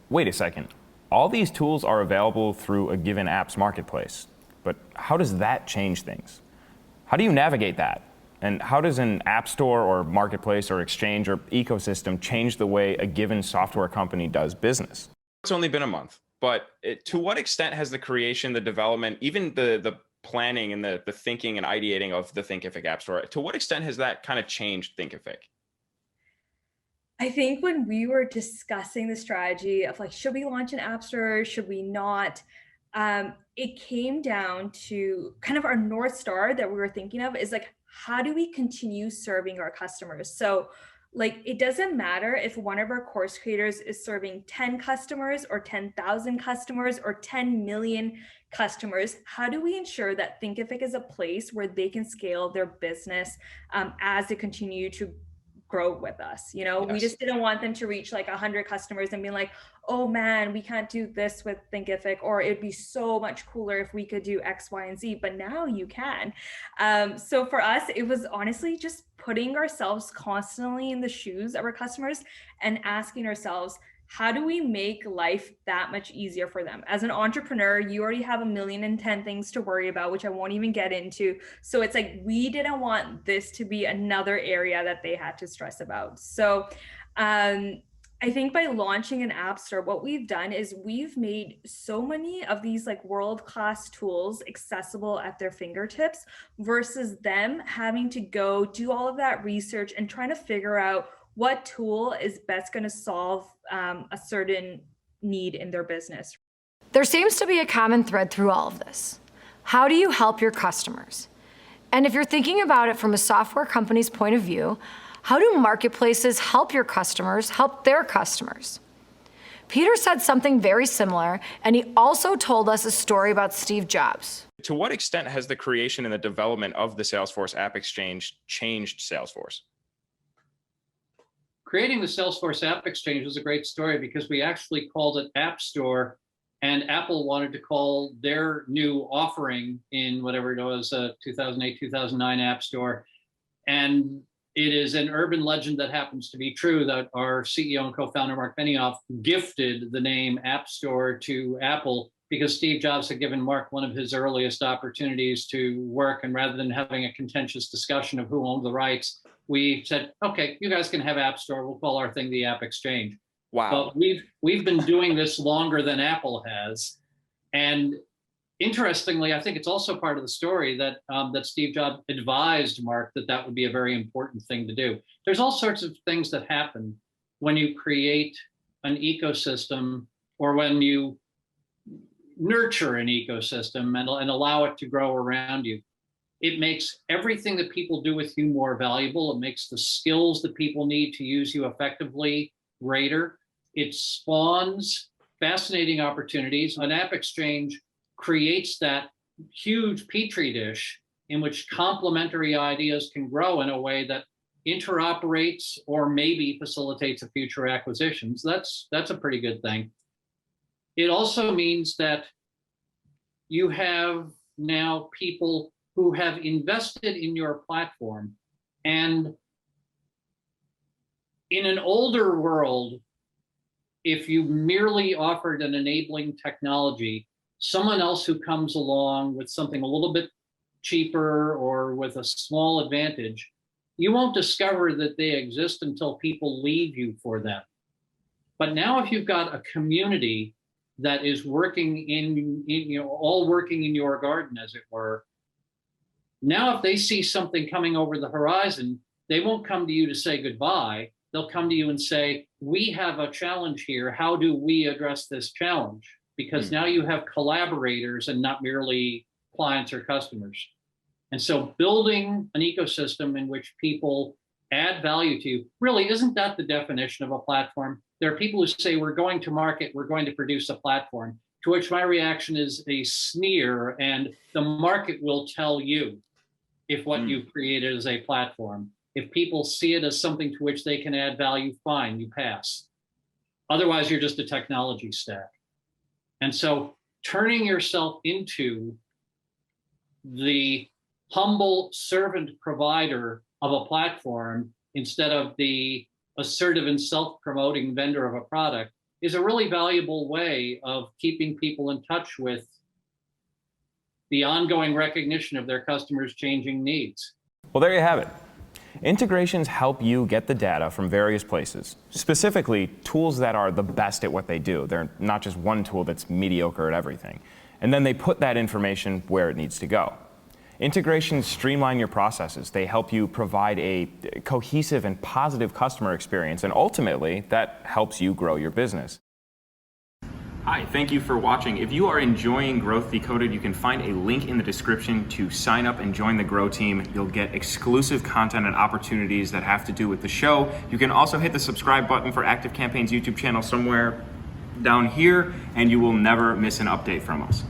Wait a second. All these tools are available through a given app's marketplace, but how does that change things? How do you navigate that? And how does an app store or marketplace or exchange or ecosystem change the way a given software company does business? It's only been a month, but to what extent has the creation, the development, even the planning and the thinking and ideating of the Thinkific App Store, to what extent has that kind of changed Thinkific? I think when we were discussing the strategy of like, should we launch an app store? Should we not? It came down to kind of our North Star that we were thinking of is like, how do we continue serving our customers? So like, it doesn't matter if one of our course creators is serving 10 customers or 10,000 customers or 10 million customers. How do we ensure that Thinkific is a place where they can scale their business as they continue to grow with us? You know, we just didn't want them to reach like 100 customers and be like, oh man, we can't do this with Thinkific, or it'd be so much cooler if we could do X, Y, and Z, but now you can. So for us, it was honestly just putting ourselves constantly in the shoes of our customers and asking ourselves, how do we make life that much easier for them? As an entrepreneur, you already have 1,000,010 things to worry about, which I won't even get into. So it's like, we didn't want this to be another area that they had to stress about. So I think by launching an app store, what we've done is we've made so many of these like world-class tools accessible at their fingertips versus them having to go do all of that research and trying to figure out what tool is best going to solve a certain need in their business. There seems to be a common thread through all of this. How do you help your customers? And if you're thinking about it from a software company's point of view, how do marketplaces help your customers help their customers? Peter said something very similar, and he also told us a story about Steve Jobs. To what extent has the creation and the development of the Salesforce AppExchange changed Salesforce? Creating the Salesforce AppExchange was a great story because we actually called it App Store, and Apple wanted to call their new offering in whatever it was, 2008, 2009 App Store. And it is an urban legend that happens to be true that our CEO and co-founder, Mark Benioff, gifted the name App Store to Apple because Steve Jobs had given Mark one of his earliest opportunities to work. And rather than having a contentious discussion of who owned the rights, we said, okay, you guys can have App Store. We'll call our thing the App Exchange. Wow. But we've been doing this longer than Apple has. And interestingly, I think it's also part of the story that that Steve Jobs advised Mark that would be a very important thing to do. There's all sorts of things that happen when you create an ecosystem or when you nurture an ecosystem and allow it to grow around you. It makes everything that people do with you more valuable. It makes the skills that people need to use you effectively greater. It spawns fascinating opportunities. An app exchange creates that huge petri dish in which complementary ideas can grow in a way that interoperates or maybe facilitates a future acquisitions. That's a pretty good thing. It also means that you have now people who have invested in your platform. And in an older world, if you merely offered an enabling technology, someone else who comes along with something a little bit cheaper or with a small advantage, you won't discover that they exist until people leave you for them. But now if you've got a community that is working all working in your garden, as it were, now if they see something coming over the horizon, they won't come to you to say goodbye. They'll come to you and say, we have a challenge here. How do we address this challenge? Because now you have collaborators and not merely clients or customers. And so building an ecosystem in which people add value to you, really, isn't that the definition of a platform? There are people who say, we're going to market, we're going to produce a platform, to which my reaction is a sneer, and the market will tell you if what you've created is a platform. If people see it as something to which they can add value, fine, you pass. Otherwise, you're just a technology stack. And so turning yourself into the humble servant provider of a platform instead of the assertive and self-promoting vendor of a product is a really valuable way of keeping people in touch with the ongoing recognition of their customers' changing needs. Well, there you have it. Integrations help you get the data from various places, specifically tools that are the best at what they do. They're not just one tool that's mediocre at everything. And then they put that information where it needs to go. Integrations streamline your processes. They help you provide a cohesive and positive customer experience, and ultimately, that helps you grow your business. Hi, thank you for watching. If you are enjoying Growth Decoded, you can find a link in the description to sign up and join the Grow team. You'll get exclusive content and opportunities that have to do with the show. You can also hit the subscribe button for Active Campaign's YouTube channel somewhere down here, and you will never miss an update from us.